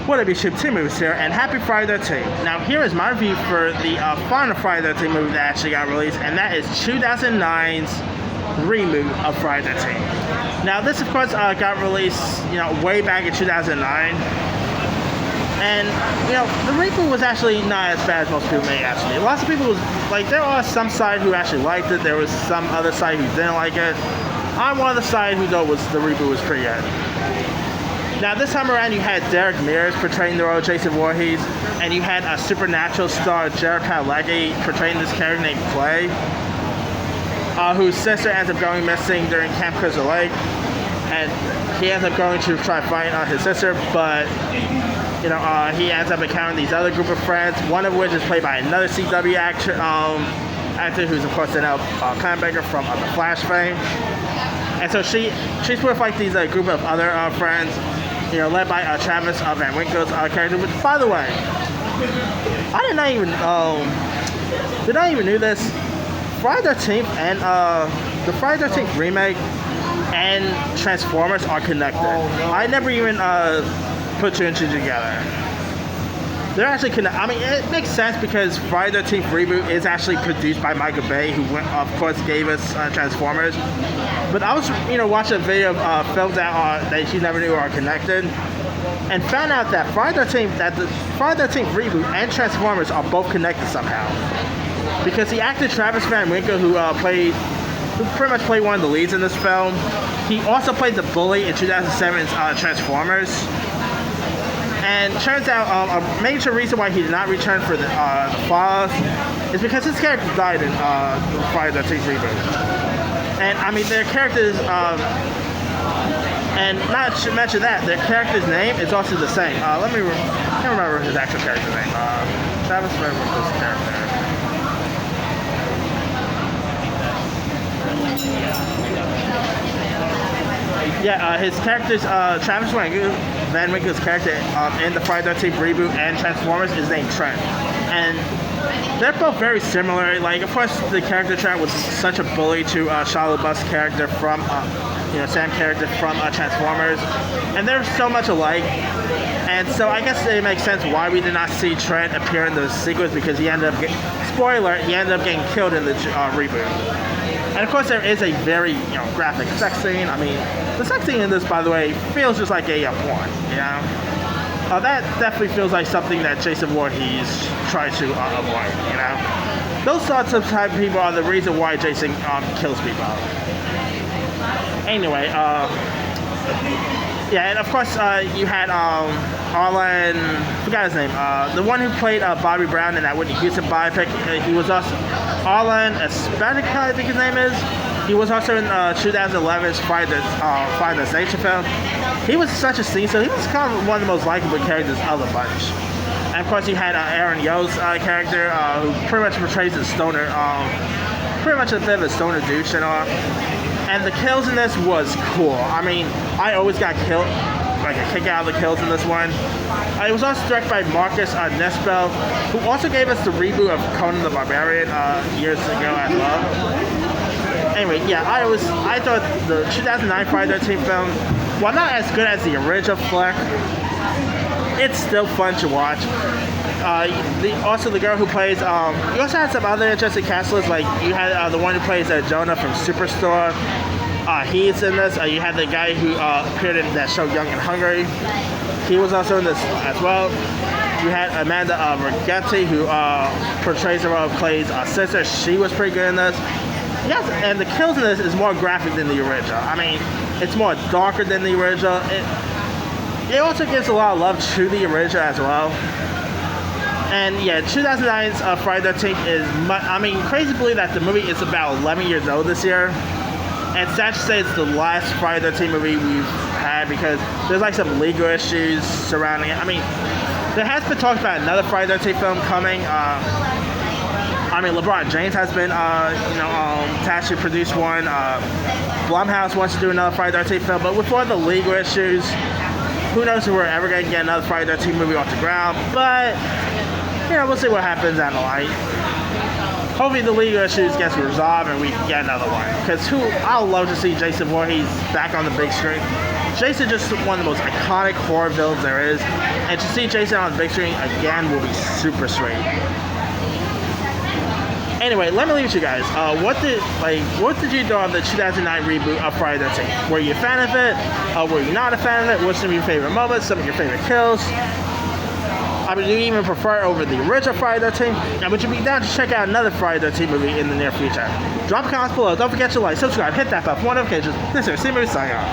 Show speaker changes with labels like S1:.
S1: What up, YouTube? Team Movies here, and happy Friday the 13th. Now, here is my review for the final Friday the 13th movie that actually got released, and that is 2009's reboot of Friday the 13th. Now, this, of course, got released, way back in 2009. And, the reboot was actually not as bad as most people may actually. Lots of people was, there was some side who actually liked it, there was some other side who didn't like it. I'm one of the side who thought the reboot was pretty good. Now, this time around, you had Derek Mears portraying the role of Jason Voorhees, and you had a Supernatural star, Jared Padalecki, portraying this character named Clay, whose sister ends up going missing during Camp Crystal Lake, and he ends up going to try to find his sister, but he ends up encountering these other group of friends, one of which is played by another CW actor who's, of course, Clem Baker from The Flash fame. And so she's with these group of other friends, led by Travis Van Winkle's character. Which, by the way, I did not even know this. Friday the 13th and the Friday the 13th remake and Transformers are connected. I never even put two and two together. They're actually connected. I mean, it makes sense because Friday the 13th reboot is actually produced by Michael Bay, who, of course, gave us Transformers. But I was, watching a video of films that you never knew are connected, and found out that Friday the 13th reboot and Transformers are both connected somehow. Because the actor Travis Van Winkle, who pretty much played one of the leads in this film, he also played the bully in 2007's Transformers. And turns out a major reason why he did not return for the fall is because his character died in Friday the 13th reboot. And I mean, their characters, and not to mention that, their character's name is also the same. I can't remember his actual character's name. Travis Van Winkle's character. Yeah, his character's Travis Van Winkle's character in the Friday the 13th reboot and Transformers is named Trent, and they're both very similar. Of course, the character Trent was such a bully to Shia LaBeouf's character from, Sam character from Transformers, and they're so much alike. And so I guess it makes sense why we did not see Trent appear in the sequence, because he ended up getting killed in the reboot. And of course, there is a very, graphic sex scene. I mean, the sex scene in this, by the way, feels just like a porn, that definitely feels like something that Jason Voorhees tried to avoid, Those sorts of type of people are the reason why Jason kills people. Anyway, and of course, you had Arlen, forgot his name, the one who played Bobby Brown in that Whitney Houston biopic. He was also Arlen Espedica, I think his name is. He was also in 2011's Friday the Nature film. He was such a scene, so he was kind of one of the most likable characters of the bunch. And of course, you had Aaron Yo's character, who pretty much portrays a stoner, pretty much a bit of a stoner douche and all. And the kills in this was cool. I mean, I always got killed, a kick out of the kills in this one. It was also directed by Marcus Nispel, who also gave us the reboot of Conan the Barbarian years ago as well. Anyway, I thought the 2009 Friday the 13th film, while not as good as the original flick, it's still fun to watch. Also the girl who plays, you also had some other interesting cast lists, you had the one who plays Jonah from Superstore. He's in this. You had the guy who appeared in that show Young and Hungry. He was also in this as well. You had Amanda Rigetti, who portrays the role of Clay's sister. She was pretty good in this. Yes, and the kills in this is more graphic than the original. I mean, it's more darker than the original. It also gives a lot of love to the original as well. And 2009's Friday the 13th is, crazy to believe that the movie is about 11 years old this year. And sad to say it's the last Friday the 13th movie we've had, because there's some legal issues surrounding it. I mean, there has been talk about another Friday the 13th film coming. LeBron James has been, to actually produce one. Blumhouse wants to do another Friday the 13th film, but with all the legal issues, who knows if we're ever going to get another Friday the 13th movie off the ground. But, we'll see what happens down the line. Hopefully the legal issues gets resolved and we can get another one. Because I would love to see Jason Voorhees back on the big screen. Jason just one of the most iconic horror villains there is, and to see Jason on the big screen again will be super sweet. Anyway, let me leave it to you guys. What did you do on the 2009 reboot of Friday the 13th? Were you a fan of it? Were you not a fan of it? What's some of your favorite moments? Some of your favorite kills? I mean, do you even prefer it over the original Friday the 13th? And would you be down to check out another Friday the 13th movie in the near future? Drop a comment below. Don't forget to like, subscribe, hit that bell for more notifications. This is C-Movie signing off.